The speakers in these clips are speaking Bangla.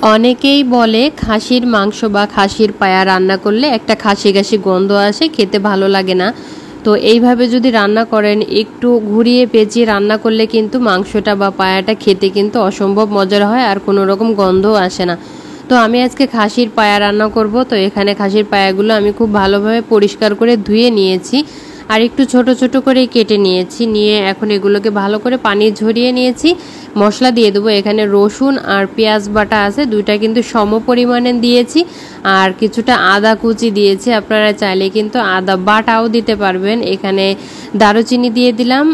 অনেকেই বলে খাসির মাংস বা খাসির পায়া রান্না করলে একটা খাসি খাসি গন্ধ আসে, খেতে ভালো লাগে না। তো এইভাবে যদি রান্না করেন, একটু ঘুরিয়ে পেঁচিয়ে রান্না করলে কিন্তু মাংসটা বা পায়াটা খেতে কিন্তু অসম্ভব মজার হয়, আর কোনো রকম গন্ধও আসে না। তো আমি আজকে খাসির পায়া রান্না করব। তো এখানে খাসির পায়াগুলো আমি খুব ভালোভাবে পরিষ্কার করে ধুয়ে নিয়েছি, আর একটু ছোট ছোট করে কেটে নিয়েছি। নিয়ে এখন এগুলোকে ভালো করে পানি ঝরিয়ে নিয়েছি। মশলা দিয়ে দেবো। এখানে রসুন আর পেঁয়াজ বাটা আছে, দুইটা কিন্তু সম পরিমাণে দিয়েছি। আর কিছুটা আদা কুচি দিয়েছি, আপনারা চাইলে কিন্তু আদা বাটাও দিতে পারবেন। এখানে দারুচিনি দিয়ে দিলাম,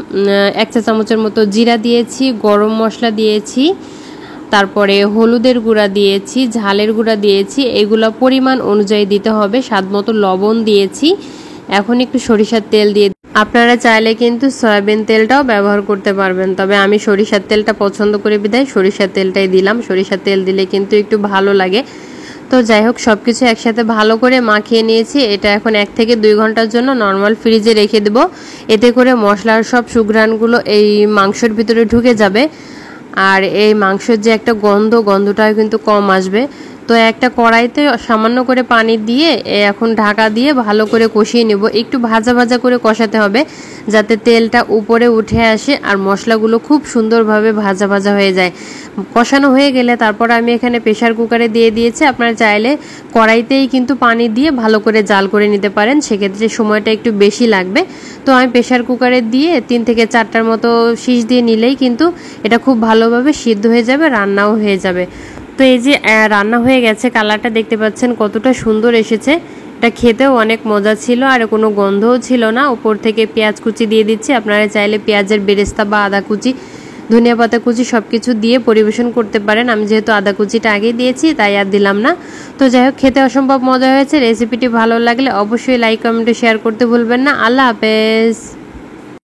1 চা চামচের মতো জিরা দিয়েছি, গরম মশলা দিয়েছি, তারপরে হলুদের গুঁড়া দিয়েছি, ঝালের গুঁড়া দিয়েছি। এগুলো পরিমাণ অনুযায়ী দিতে হবে। স্বাদ মতো লবণ দিয়েছি। এখন একটু সরিষার তেল দিয়ে, আপনারা চাইলে কিন্তু সয়াবিন তেলটাও ব্যবহার করতে পারবেন, তবে আমি সরিষার তেলটা পছন্দ করে বিধায় সরিষার তেলটাই দিলাম। সরিষার তেল দিলে কিন্তু একটু ভালো লাগে। তো যাই হোক, সব কিছু একসাথে ভালো করে মাখিয়ে নিয়েছি। এটা এখন 1 থেকে 2 ঘন্টার জন্য নর্মাল ফ্রিজে রেখে দেবো। এতে করে মশলার সব সুঘ্রাণগুলো এই মাংসের ভিতরে ঢুকে যাবে, আর এই মাংসের যে একটা গন্ধটাও কিন্তু কম আসবে। তো একটা কড়াইতে সামান্য করে পানি দিয়ে এখন ঢাকা দিয়ে ভালো করে কষিয়ে নেব। একটু ভাজা ভাজা করে কষাতে হবে, যাতে তেলটা উপরে উঠে আসে আর মশলাগুলো খুব সুন্দরভাবে ভাজা ভাজা হয়ে যায়। কষানো হয়ে গেলে তারপর আমি এখানে প্রেশার কুকারে দিয়ে দিয়েছি। আপনারা চাইলে কড়াইতেই কিন্তু পানি দিয়ে ভালো করে জাল করে নিতে পারেন, সেক্ষেত্রে সময়টা একটু বেশি লাগবে। তো আমি প্রেশার কুকারে দিয়ে 3 থেকে 4টার মতো শীষ দিয়ে নিলেই কিন্তু এটা খুব ভালোভাবে সিদ্ধ হয়ে যাবে, রান্নাও হয়ে যাবে। তো এই যে রান্না হয়ে গেছে, কালারটা দেখতে পাচ্ছেন কতটা সুন্দর এসেছে। এটা খেতেও অনেক মজা ছিল, আর কোনো গন্ধও ছিল না। উপর থেকে পেঁয়াজ কুচি দিয়ে দিচ্ছি। আপনারা চাইলে পেঁয়াজের বেরেস্তা বা আদা কুচি, ধনিয়া পাতা কুচি সব কিছু দিয়ে পরিবেশন করতে পারেন। আমি যেহেতু আদা কুচিটা আগেই দিয়েছি তাই আর দিলাম না। তো যাই হোক, খেতে অসম্ভব মজা হয়েছে। রেসিপিটি ভালো লাগলে অবশ্যই লাইক কমেন্টে শেয়ার করতে ভুলবেন না। আল্লাহ হাফেজ।